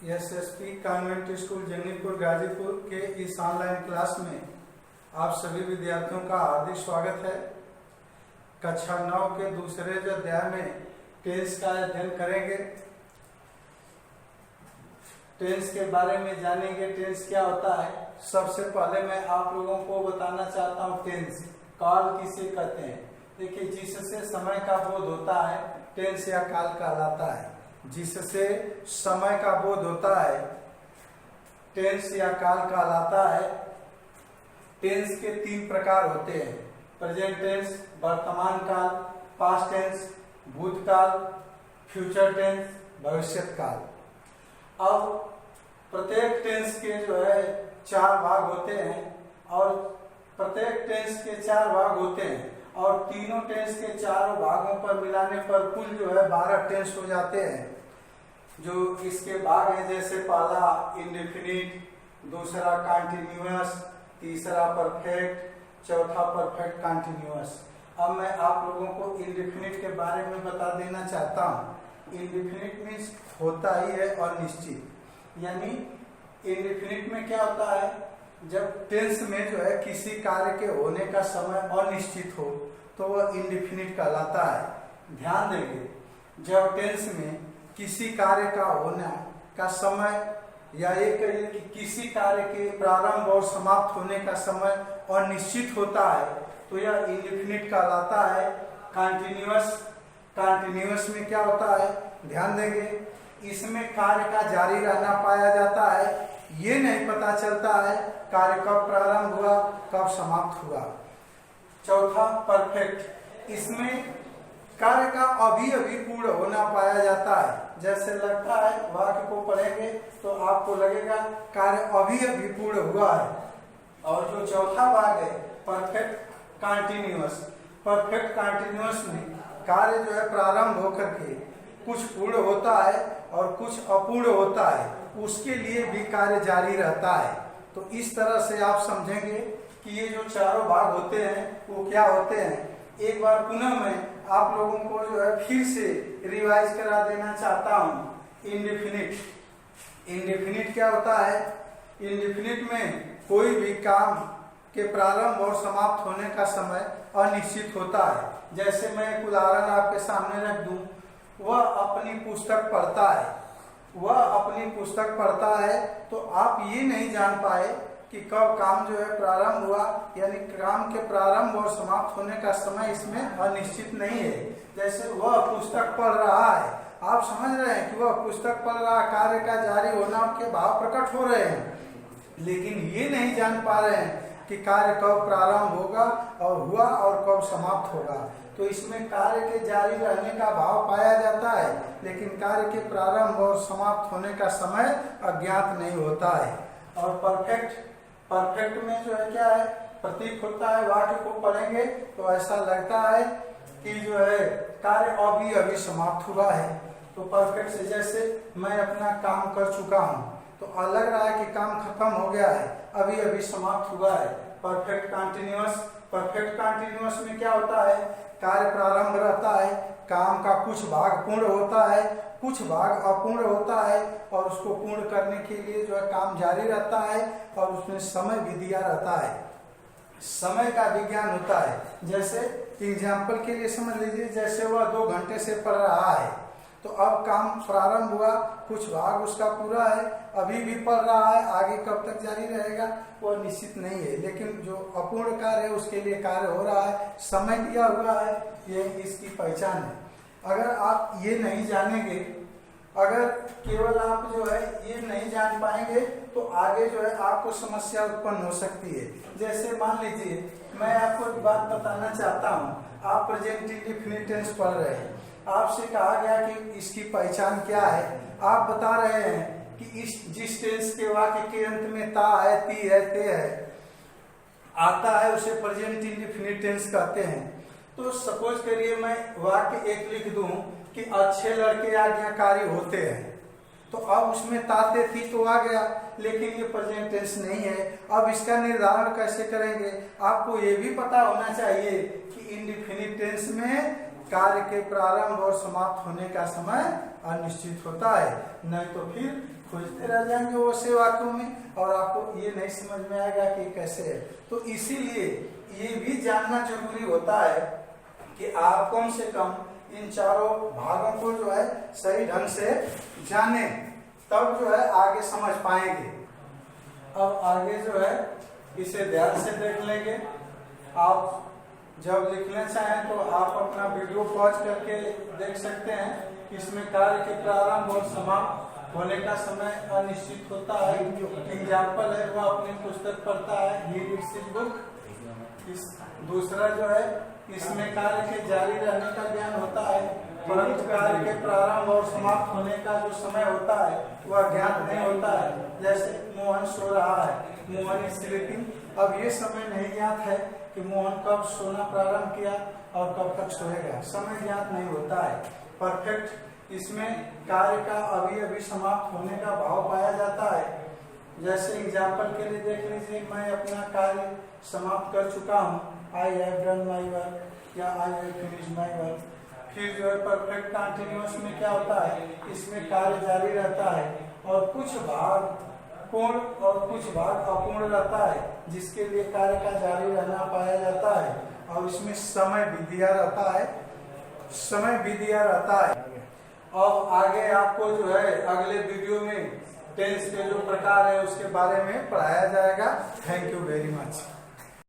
SSP convent school Jangipur Ghazipur के इस online class में आप सभी विद्यार्थियों का हार्दिक स्वागत है। कक्षा 9 के दूसरे अध्याय में टेंस का अध्ययन करेंगे। टेंस के बारे में जानेंगे, टेंस क्या होता है। सबसे पहले मैं आप लोगों को बताना चाहता हूँ टेंस काल किसे कहते हैं। देखिए, जिससे समय का बोध होता है टेंस या काल कहलाता है। जिससे समय का बोध होता है टेंस या काल कहलाता है। टेंस के 3 प्रकार होते हैं: प्रेजेंट टेंस, वर्तमान काल, पास्ट टेंस, भूतकाल, फ्यूचर टेंस, भविष्यत काल। अब प्रत्येक टेंस के जो है 4 भाग होते हैं और प्रत्येक टेंस के 4 भाग होते हैं और तीनों टेंस के 4 भागों पर मिलाने पर कुल जो है 12 टेंस हो जाते हैं। जो इसके भाग हैं, जैसे पहला इंडेफिनिट, दूसरा कंटिन्यूअस, तीसरा परफेक्ट, चौथा परफेक्ट कंटिन्यूअस। अब मैं आप लोगों को इंडेफिनिट के बारे में बता देना चाहता हूँ। इंडेफिनिट मीन्स होता ही है अनिश्चित। यानी इंडेफिनिट में क्या होता है, जब टेंस में जो है किसी कार्य के होने का समय अनिश्चित हो तो वह इंडेफिनिट कहलाता है। ध्यान देंगे, जब टेंस में किसी कार्य का होने का समय या ये कहिए कि किसी कार्य के प्रारंभ और समाप्त होने का समय अनिश्चित होता है तो यह इंडेफिनिट कहलाता है। कंटिन्यूअस में क्या होता है, ध्यान देंगे, इसमें कार्य का जारी रहना पाया जाता है। ये नहीं पता चलता है कार्य कब प्रारंभ हुआ कब समाप्त हुआ। चौथा परफेक्ट, इसमें कार्य का अभी अभी पूर्ण होना पाया जाता है। जैसे लगता है वाक्य को पढ़ेंगे तो आपको लगेगा कार्य अभी अभी पूर्ण हुआ है। और जो चौथा भाग है परफेक्ट कंटिन्यूअस, परफेक्ट कंटिन्यूअस में कार्य जो है प्रारंभ होकर के कुछ पूर्ण होता है और कुछ अपूर्ण होता है, उसके लिए भी कार्य जारी रहता है। तो इस तरह से आप समझेंगे कि ये जो 4 भाग होते हैं वो क्या होते हैं। एक बार पुनः मैं आप लोगों को जो है फिर से रिवाइज करा देना चाहता हूँ। इंडेफिनिट क्या होता है। इंडेफिनिट में कोई भी काम के प्रारंभ और समाप्त होने का समय अनिश्चित होता है। जैसे मैं एक उदाहरण आपके सामने रख दूं, वह अपनी पुस्तक पढ़ता है तो आप ये नहीं जान पाए कि कब काम जो है प्रारंभ हुआ, यानी काम के प्रारंभ और समाप्त होने का समय इसमें अनिश्चित नहीं है। जैसे वह पुस्तक पढ़ रहा है, आप समझ रहे हैं कि वह पुस्तक पढ़ रहा, कार्य का जारी होना के भाव प्रकट हो रहे हैं, लेकिन ये नहीं जान पा रहे हैं कि कार्य कब प्रारंभ होगा और हुआ और कब समाप्त होगा। तो इसमें कार्य के जारी रहने का भाव पाया जाता है, लेकिन कार्य के प्रारंभ और समाप्त होने का समय अज्ञात नहीं होता है। और परफेक्ट में जो है क्या है, प्रतीक होता है। वाक्य को पढ़ेंगे तो ऐसा लगता है कि जो है कार्य अभी अभी समाप्त हुआ है। तो परफेक्ट से जैसे मैं अपना काम कर चुका हूँ तो लग रहा है कि काम खत्म हो गया है, अभी अभी समाप्त हुआ है। परफेक्ट कंटिन्यूअस में क्या होता है, कार्य प्रारंभ रहता है, काम का कुछ भाग पूर्ण होता है, कुछ भाग अपूर्ण होता है और उसको पूर्ण करने के लिए जो है काम जारी रहता है और उसमें समय भी दिया रहता है। समय का विज्ञान होता है। जैसे एग्जाम्पल के लिए समझ लीजिए, जैसे वह 2 घंटे से पढ़ रहा है तो अब काम प्रारंभ हुआ, कुछ भाग उसका पूरा है, अभी भी पढ़ रहा है, आगे कब तक जारी रहेगा वो निश्चित नहीं है। लेकिन जो अपूर्ण कार्य है उसके लिए कार्य हो रहा है, समय दिया हुआ है, ये इसकी पहचान है। अगर आप ये नहीं जानेंगे, अगर केवल आप जो है ये नहीं जान पाएंगे तो आगे जो है आपको समस्या उत्पन्न हो सकती है। जैसे मान लीजिए मैं आपको एक बात बताना चाहता हूँ, आप प्रेजेंट इंडेफिनिट टेंस पढ़ रहे हैं, आपसे कहा गया कि इसकी पहचान क्या है। आप बता रहे हैं कि जिस टेंस के वाक्य के अंत में ता है, ती है, ते है आता है उसे प्रेजेंट इंडेफिनिट टेंस कहते हैं। तो सपोज करिए मैं वाक्य एक लिख दूं कि अच्छे लड़के आज्ञाकारी होते हैं, तो अब उसमें ताते थी तो आ गया, लेकिन ये प्रेजेंट टेंस नहीं है। अब इसका निर्धारण कैसे करेंगे, आपको ये भी पता होना चाहिए कि इंडेफिनिट टेंस में कार्य के प्रारंभ और समाप्त होने का समय अनिश्चित होता है, नहीं तो फिर खोजते रह जाएंगे वो से वाक्यों में और आपको ये नहीं समझ में आएगा कि कैसे है। तो इसीलिए ये भी जानना जरूरी होता है कि आप कम से कम इन चारों भागों को जो है सही ढंग से जाने, तब जो है आगे समझ पाएंगे। अब आगे जो है इसे ध्यान से देख लेंगे। आप जब लिखना चाहें तो आप अपना वीडियो पॉज करके देख सकते हैं। इसमें कार्य के प्रारंभ और समाप्त होने का समय अनिश्चित होता है। एग्जाम्पल है वो अपनी पुस्तक पढ़ता है, ही रीड्स हिज बुक। इस दूसरा जो है इसमें कार्य के जारी रहने का ज्ञान होता है, परंतु कार्य के प्रारंभ और समाप्त होने का जो समय होता है वह ज्ञात नहीं होता है। जैसे मोहन सो रहा है, मोहन इज स्लीपिंग। अब ये समय नहीं ज्ञात है कि मोहन कब सोना प्रारंभ किया और कब तक सोएगा, समय ज्ञात नहीं होता है। परफेक्ट इसमें कार्य का अभी अभी समाप्त होने का भाव पाया जाता है। जैसे एग्जाम्पल के लिए देख लीजिए, मैं अपना कार्य समाप्त कर चुका हूँ, I have done my work या I have finished my work. फिर जो है परफेक्ट कंटिन्यूअस में क्या होता है, इसमें कार्य जारी रहता है और कुछ भाग पूर्ण और कुछ भाग अपूर्ण रहता है, जिसके लिए कार्य का जारी रहना पाया जाता है। और इसमें समय भी दिया रहता है, समय भी दिया रहता है। अब आगे आपको जो है अगले वीडियो में टेंस के जो प्रकार है उसके बारे में पढ़ाया जाएगा। Thank you very much.